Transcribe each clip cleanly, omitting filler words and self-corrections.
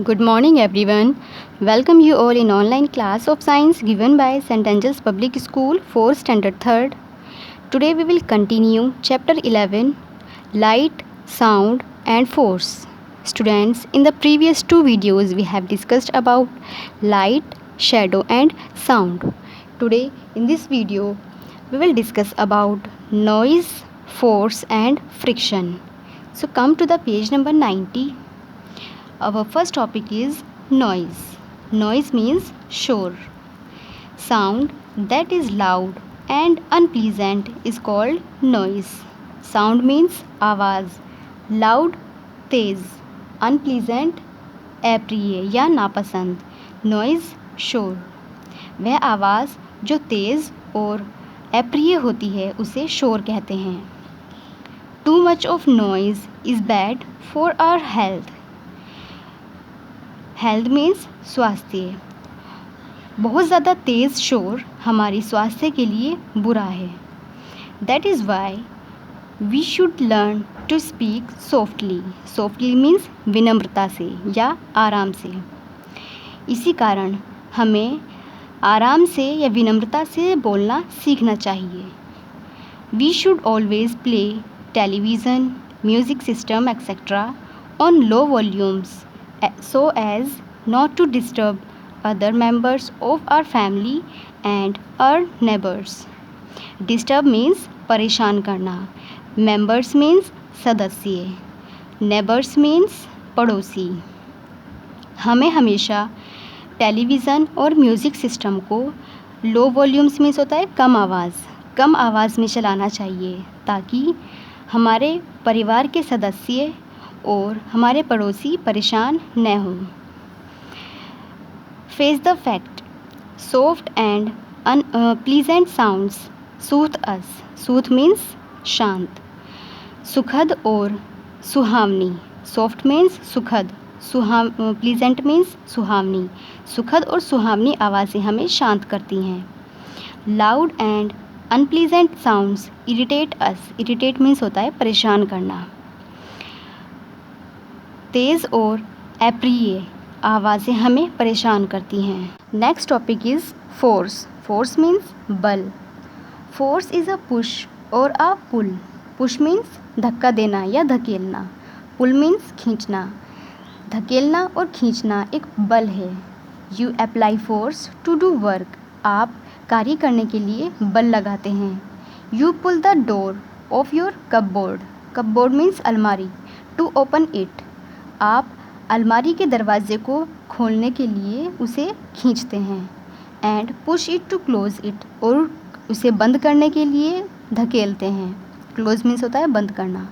Good morning everyone. Welcome you all in online class of science given by St. Angel's Public School 4th Standard 3rd. Today we will continue chapter 11 Light, Sound and Force. Students, in the previous two videos we have discussed about light, shadow and sound. Today in this video we will discuss about noise, force and friction. So come to the page number 90. Our first topic is noise. Noise means shore. Sound that is loud and unpleasant is called noise. Sound means आवाज़, loud तेज़, unpleasant अप्रिय या नापसंद, noise शोर। वह आवाज़ जो तेज़ और अप्रिय होती है उसे शोर कहते हैं। Too much of noise is bad for our health. Health means स्वास्थ्य। बहुत ज़्यादा तेज़ शोर हमारी स्वास्थ्य के लिए बुरा है। That is why we should learn to speak softly. Softly means विनम्रता से या आराम से। इसी कारण हमें आराम से या विनम्रता से बोलना सीखना चाहिए। We should always play television, music system etcetera on low volumes so as not to disturb other members of our family and our neighbors. Disturb means परेशान करना, members means सदस्य, neighbors means पड़ोसी। हमें हमेशा टेलीविज़न और music system को low volumes means होता है कम आवाज़ में चलाना चाहिए ताकि हमारे परिवार के सदस्य और हमारे पड़ोसी परेशान न हों। Face the fact, soft and pleasant sounds soothe us. Soothe means शांत, सुखद और सुहावनी। सॉफ्ट मीन्स सुखद, प्लीजेंट मीन्स सुहावनी। सुखद और सुहावनी आवाज़ें हमें शांत करती हैं। Loud and unpleasant sounds irritate us. Irritate means होता है परेशान करना। तेज़ और अप्रिय आवाज़ें हमें परेशान करती हैं। Next topic is force. Force means बल। फोर्स इज़ अ पुश और अ पुल। पुश मीन्स धक्का देना या धकेलना। पुल मीन्स खींचना। धकेलना और खींचना एक बल है। You apply force to do work. आप कार्य करने के लिए बल लगाते हैं। You pull the door of your cupboard. Cupboard means अलमारी। To open it. आप अलमारी के दरवाजे को खोलने के लिए उसे खींचते हैं। And push it to close it. और उसे बंद करने के लिए धकेलते हैं। क्लोज मीन्स होता है बंद करना।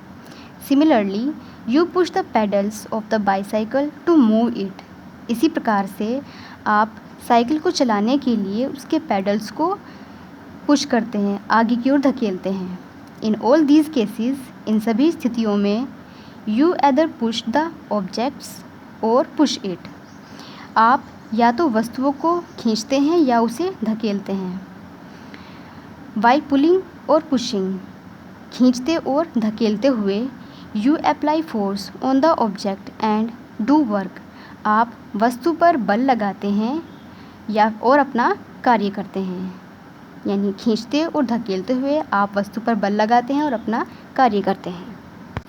Similarly you push the pedals of the bicycle to move it. इसी प्रकार से आप साइकिल को चलाने के लिए उसके पेडल्स को पुश करते हैं, आगे की ओर धकेलते हैं। इन ऑल दीज केसेस, इन सभी स्थितियों में you either push the objects और पुश इट। आप या तो वस्तुओं को खींचते हैं या उसे धकेलते हैं। वाइल पुलिंग और पुशिंग, खींचते और धकेलते हुए, you apply force on the object and do work. आप वस्तु पर बल लगाते हैं या और अपना कार्य करते हैं। यानी खींचते और धकेलते हुए आप वस्तु पर बल लगाते हैं और अपना कार्य करते हैं।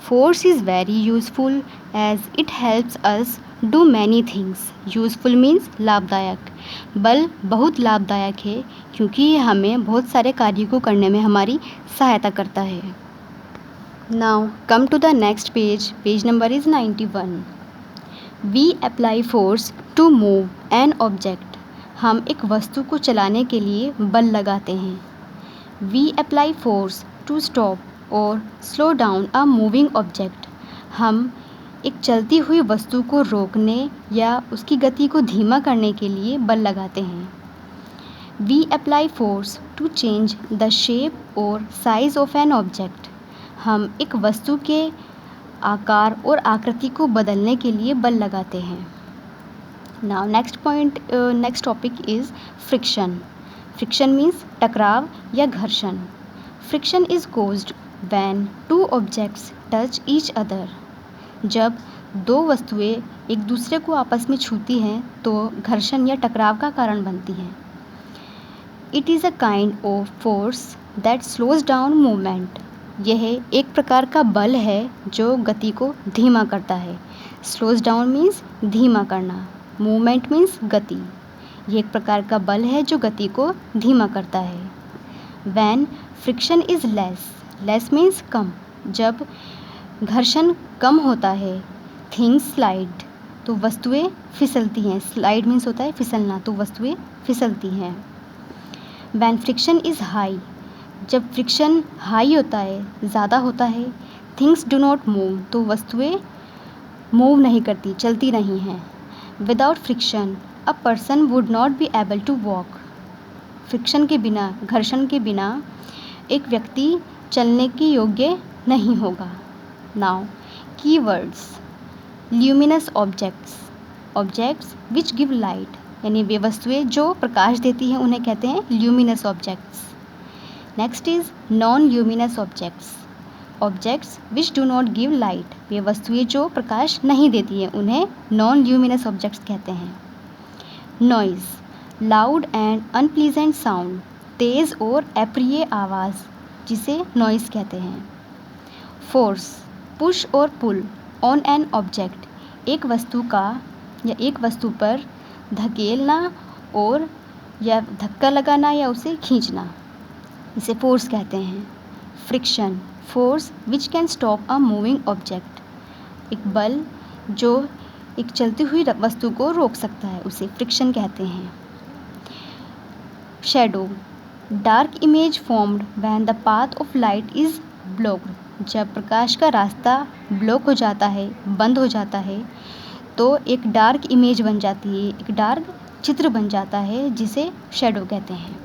Force is very useful as it helps us do many things. Useful means लाभदायक। बल बहुत लाभदायक है क्योंकि ये हमें बहुत सारे कार्यों को करने में हमारी सहायता करता है। Now come to the next page. Page number is 91. We apply force to move an object. हम एक वस्तु को चलाने के लिए बल लगाते हैं। We apply force to stop और slow down a moving object. हम एक चलती हुई वस्तु को रोकने या उसकी गति को धीमा करने के लिए बल लगाते हैं। We apply force to change the shape और साइज़ ऑफ एन ऑब्जेक्ट। हम एक वस्तु के आकार और आकृति को बदलने के लिए बल लगाते हैं। Now next topic is friction. Friction means टकराव या घर्षण। Friction is caused when two objects touch each other. जब दो वस्तुएं एक दूसरे को आपस में छूती हैं तो घर्षण या टकराव का कारण बनती हैं। It is a kind of force that slows down movement. यह एक प्रकार का बल है जो गति को धीमा करता है। स्लोज डाउन मीन्स धीमा करना, मूवमेंट मीन्स गति। यह एक प्रकार का बल है जो गति को धीमा करता है। When friction is less, less means कम। जब घर्षण कम होता है, थिंग्स स्लाइड, तो वस्तुएं फिसलती हैं। स्लाइड मीन्स होता है फिसलना, तो वस्तुएं फिसलती हैं। व्हेन फ्रिक्शन इज़ हाई, जब फ्रिक्शन हाई होता है, ज़्यादा होता है, थिंग्स डू नॉट मूव, तो वस्तुएं मूव नहीं करती, चलती नहीं हैं। Without friction a person would not be able to walk. Friction के बिना, घर्षण के बिना एक व्यक्ति चलने के योग्य नहीं होगा। Now keywords. Luminous objects, objects which give light, यानी वे वस्तुएं जो प्रकाश देती हैं उन्हें कहते हैं luminous objects. Next is non luminous objects, objects which do not give light, वे वस्तुएं जो प्रकाश नहीं देती हैं उन्हें नॉन ल्यूमिनस ऑब्जेक्ट्स कहते हैं। Noise, loud and unpleasant sound, तेज़ और अप्रिय आवाज़, जिसे नॉइज़ कहते हैं। फोर्स, पुश और पुल ऑन एन ऑब्जेक्ट, एक वस्तु का या एक वस्तु पर धकेलना और या धक्का लगाना या उसे खींचना, इसे फोर्स कहते हैं। Friction, force which can stop a moving object, एक बल जो एक चलती हुई वस्तु को रोक सकता है, उसे फ्रिक्शन कहते हैं। Shadow, dark image formed when the path of light is blocked, जब प्रकाश का रास्ता ब्लॉक हो जाता है, बंद हो जाता है, तो एक डार्क इमेज बन जाती है, एक डार्क चित्र बन जाता है जिसे शैडो कहते हैं।